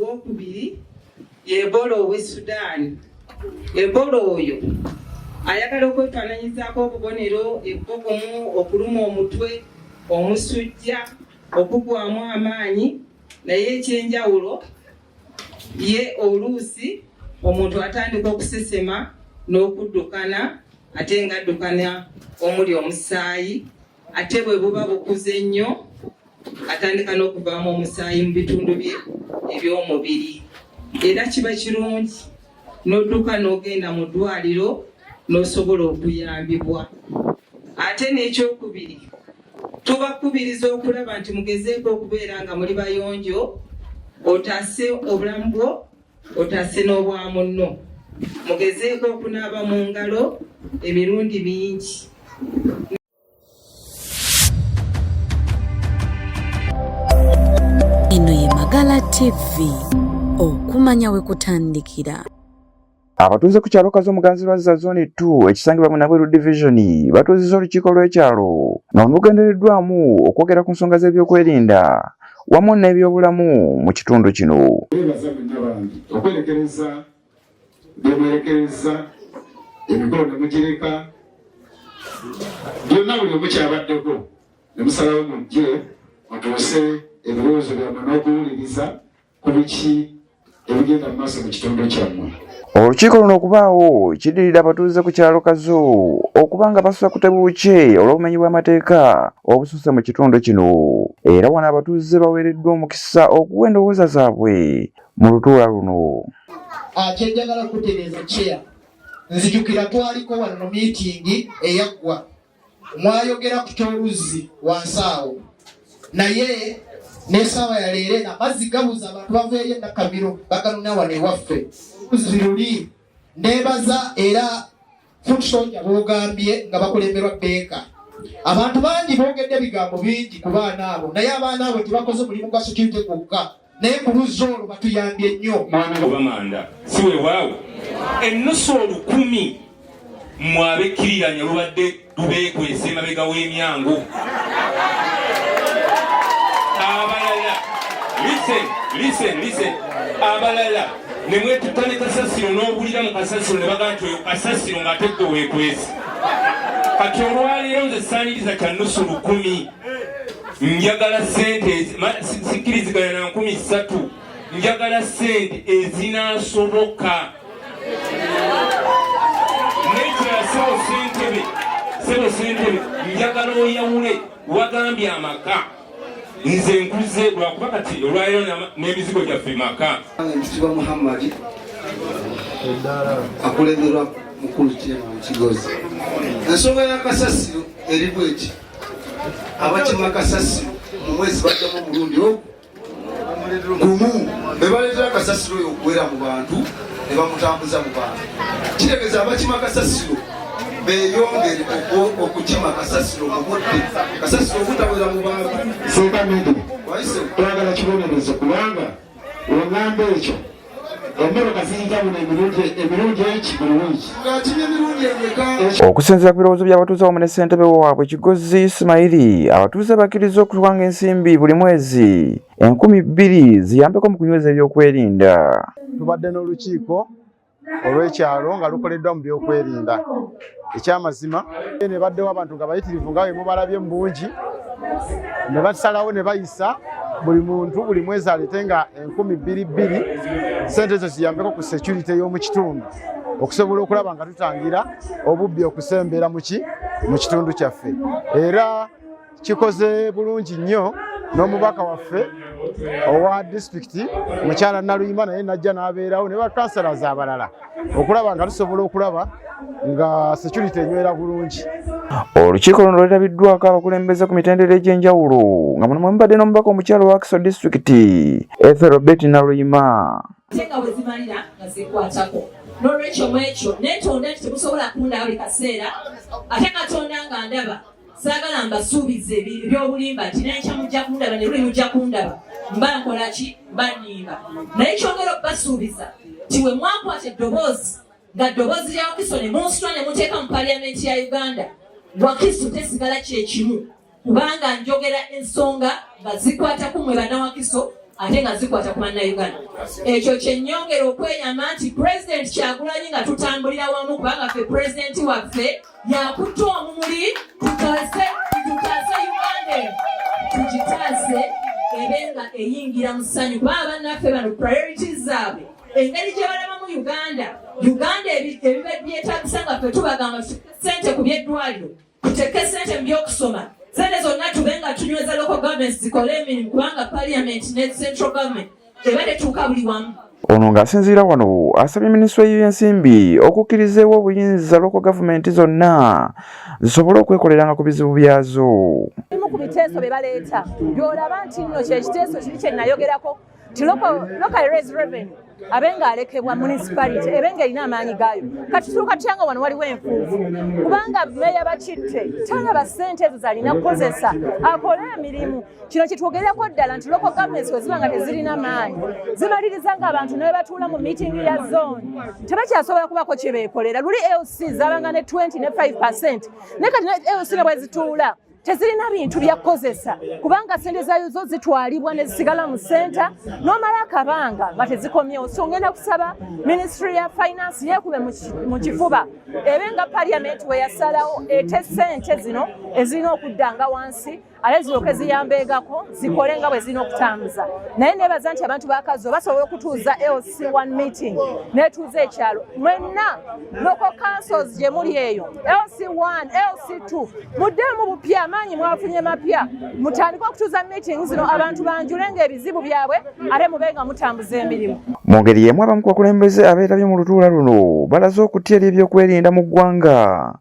Wokubiri Ebola ow'e Sudan. Ebola oyo ayagala okwefaananyizaako obubonero ebbogomu, okuluma omutwe, omusujja, okugwamu amaanyi, naye ekyenjawulo ye oluusi omuntu atandika okusesema n'okuddukana, ate ng'addukana omuli omusaayi, ate bwe buba bukuze nnyo atandika n'okuvaamu omusaayi mu bitundu bye eby'omubiri. Era kiba kirungi n'odduka n'ogenda mu ddwaliro n'osobola okuyambibwa. Ate n'ekyokubiri, tubakubiriza okulaba nti mugezeeko okubeera nga muli bayonjo, otaase obulamu bwo, otaase n'obwa munno. Mugezeeko okunaaba mu ngalo emirundi mingi. Eno ye Magala TV, okumanya we kutandikira. Abatuuze ku kyalo Kazomuganzirwazza Zone 2 ekisangibwa mu Nabweru Division batuuzizza olukiiko lw'ekyalo nga lugendereddwamu okwogera ku nsonga z'ebyokwerinda wamu n'ebyobulamu mu kitundu kino. Okwerekereza byemwerekereza emikolo ne mugireka byonna buli omu kyabaddeko ne musalawo mujje mutuuse ebirowoozo byammwe n'okuwuliriza ku biki ebigenda mu maaso mu kitundu kyammwe. Olukiiko luno okubaawo kiddiridde abatuuze ku kyalo Kazo okuba nga basula ku tebuuke olw'obumenyi bw'amateeka obususse mu kitundu kino, era wano abatuuze baweereddwa omukisa okuwa endowooza zaabwe mu lutuula luno. Kyenjagala okutereeza kyeya, nzijukira twaliko wano mu miitingi eyaggwa mwayogera ku ky'oluzzi wansi awo, naye n'essaawa ya leero amazzi gabuza abantu bava eri Nakamiro baganona wano ewaffe. Oluzzi luli neebaza era Futusonja boogambye nga bakulemberwa Beeka. Abantu bangi boogedde ebigambo bingi ku baana abo, naye abaana abo tebakoze mulimu gwa security gwokka, naye ku luzzi olwo batuyambye nnyo. Obamanda si weewaawo ennusu 1000 mwabekkiriranya lubadde lubeekwesa emabega w'emyango. Abalala listen abalala ne mwetuta ne kasasiro n'obulira mu kasasiro ne baga nti oyo kasasiro ng'ate gwe weekwesa. Kati olwaleero nze saaniriza kya nnusu 1000, njagala ssente sikkiriziganya na 3,000, njagala ssente ezinaasoboka. Nekira sebo ssentebe njagala oyawule wagambye amaka. Nze nkuze lwakuba kati olwaleero n'emizigo gyaffe maka. Mutibwa Muhammad akulemerwa mukulu Kyema Kigozi. Ensonga ya kasasiro eri bweti, abakima kasasiro mu mwezi baddamu omulundi gumu ne baleetera kasasiro oyo okuwera mu bantu ne bamutambuza mu bantu. Kitegeeza abakima kasasiro beyongere okukima kasasiro mu budde, kasasiro obutawera mu bantu. Sekamidi twagala kibonerezo kubanga olwambe ekyo emmotoka ziyitamu emirundi eki buli wiiki. Ng'atimya emirundi emeka. Okusinziira ku birowoozo by'abatuuze wamu ne ssentebe waabwe Kigozi Ismail, abatuuze bakkiriza okutwanga ensimbi buli mwezi 2,000 ziyambeko mu kunyweza ebyokwerinda. Tubadde n'olukiiko olw'ekyalo nga lukoleddwa mu byokwerinda. Ekyamazima ne baddewo abantu nga bayitirivu nga bwe mubalabye mu bungi, ne basalawo ne bayisa buli muntu buli mwezi aleetenga 2,200 ssente ezo ziyambeko ku security y'omu kitundu okusobola okulaba nga tutangira obubbi okusembera mu kitundu kyaffe. Era kikoze bulungi nnyo n'omubaka waffe owa disitulikiti mukyala Naluyima naye najja n'abeerawo ne bakansalazi abalala okulaba nga tusobola okulaba nga security enywera bulungi. Olukiiko luno lwetabiddwako abakulembeze ku mitendera egy'enjawulo nga muno mwe mubadde n'omubaka omukyala wa Wakiso disitulikiti Robert Naluyima. Nga bwe zimalira nga zikwatako n'olwekyo mu ekyo neetonda nti temusobola kundaba buli kaseera, ate Katonda nga ndaba saagala mbasuubize ebyobulimba nti n'enkya mujja kundaba ne luli mujja kundaba mba nkola ki mba nnimba. Naye kyongera okubasuubiza nti we mwakwata eddoboozi nga ddoboozi lya Wakiso ne munsitula ne muteeka mu Paliamenti ya Uganda, Wakiso tesigala kye kimu kubanga njogera ensonga nga zikwata ku mwe banna Wakiso ate nga zikwata ku bannayuganda. Ekyo kyennyongera okweyama nti President Kyagulanyi nga tutambulira wamu kubanga ffe President waffe yakutta omumuli tutaase Uganda tugitaase ebe nga eyingira mu ssanyu kuba bannaffe bano priorities zaabwe engeri gye balabamu Uganda ebibyetaagisa nga ffe tubagamba ssente ku by'eddwaliro tuteeke ssente mu by'okusoma sente zonna tube nga tunyweza local governments zikole emirimu kubanga parliament ne central government eba tetuuka buli wamu. Ono ng'asinziira wano asabye minisitule y'ensimbi okukkiriza ewa obuyinza local gavumenti zonna zisobole okwekoleranga ku bizibu byazo. Ebimu ku biteeso bye baleeta by'olaba nti nno kyekiteeso kiri kye nayogerako ti local raise revenue abenga alekebwa municipality ebenga erina amaanyi gaayo kati tutuuka tutyanga wano waliwo enfuufu kubanga meya bakitte talaba ssente ezo zalina kukozesa akole emirimu. Kino kitwogerako ddala nti local governments weziba nga tezirina maanyi zimaliriza nga abantu ne batuula mu meeting ya zone tebakyasobola kubako kye beekolera. Luli LC zabanga ne 20 ne 5% ne kati ne LC ne bwe zituula tezirina bintu byakozesa kubanga sente zayo zo zitwalibwa ne zisigala mu center n'omala akabanga nga tezikomyewo. So ngenda kusaba Ministry ya Finance yeekube mu kifuba ebenga Parliament we yasalawo ete sente zino ezirina okuddanga wansi ale ziroke ziyambeegako zikole nga bwe zirina okutambuza. Naye nebaza nti abantu bakazo basobola okutuuza LC1 meeting netuuza ekyalo mwenna local councils gye muli eyo LC1 LC2 muddemu bupya amaanyi mwafunye mapya mutandika okutuuza meeting zino abantu banjulenga ebizibu byabwe ate mubenga mutambuza emirimu. Mu ngeri y'emu abamu ku bakulembeze abeetabye mu lutuula luno balaze okutyera ebyokwerinda mu ggwanga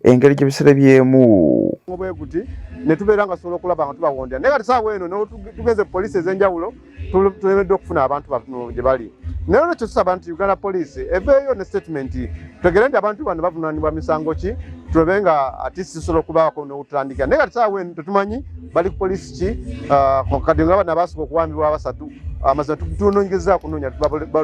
engeri gye bisere byemu. Obweguti ne tubeera nga tusobola okulaba nga tubawondera naye kati saawa eno tugenze poliisi ez'enjawulo tulemedde okufuna abantu bano gye bali. Naye olwekyo tusaba nti Uganda Police eveeyo ne statement tutegere nti abantu bano bavunaanibwa misango ki tulebe nga ati tusobola okubaako n'okutandikira. Naye kati saawa eno tetumanyi bali ku poliisi ki kati nga bano abaasooka okuwambibwa abasatu amazima tunonyegeza kunoonya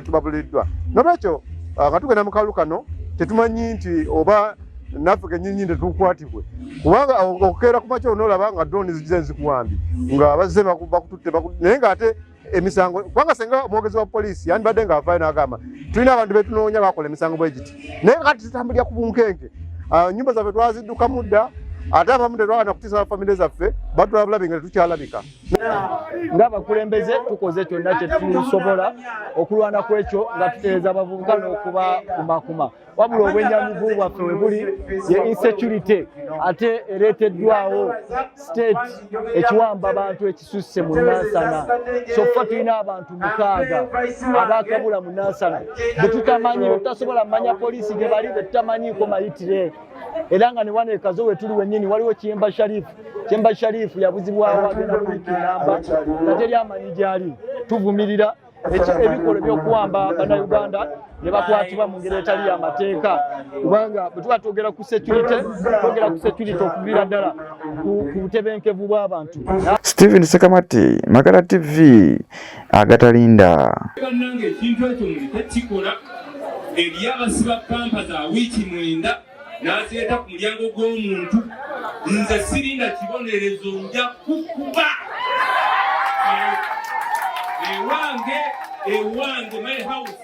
tubabuliddwa. N'olwekyo nga tugenda mu kalulu kano tetumanyi nti oba naffe kennyini tetukwatibwe kubanga okukeera ku makya onoolaba nga drone zigize zikuwambi nga bazze bakututte naye ng'ate emisango kubanga senga omwogezi wa poliisi yandibadde ng'avaayo n'agamba tulina abantu betunoonya bakola emisango bwe giti naye kati tutambulira ku bunkenke. Nnyumba zaffe twazidduka mudda ate abamu tetwagana kutiisa famire zaffe batulabulabe nga tetukyalabika. Ng'abakulembeze tukoze kyonna kye tusobola okulwana ku ekyo nga tutereeza abavubuka n'okuba kumakuma wabula obwennyamivu bwaffe we buli ye insecurity ate ereeteddwawo state ekiwamba abantu ekisusse mu Nansana. So ffe tulina abantu 6 abaakabula mu Nansana be tutamanyi be tutasobola mmanya poliisi gye bali be tutamanyiiko mayitire era nga ne wano ekazo we tuli wennyini waliwo Kyemba Sharifu yabuzibwawo agenda kuliika enamba nga teri amanyi gy'ali. Tuvumirira ebikolo by'okuwamba bannayuganda ne bakwatibwa mu ngeri etali y'amateeka kubanga bwe tuba twogera ku security okuviira ddala ku butebenkevu bw'abantu. Stephen Sekamati, Magala TV, agatalinda. Bannange ekintu ekyo muli tekikola eri abasiba pampa za wiiki mwenda n'azeeta ku mulyango gw'omuntu nze sirinda kibonerezo nja kukuba ewange my house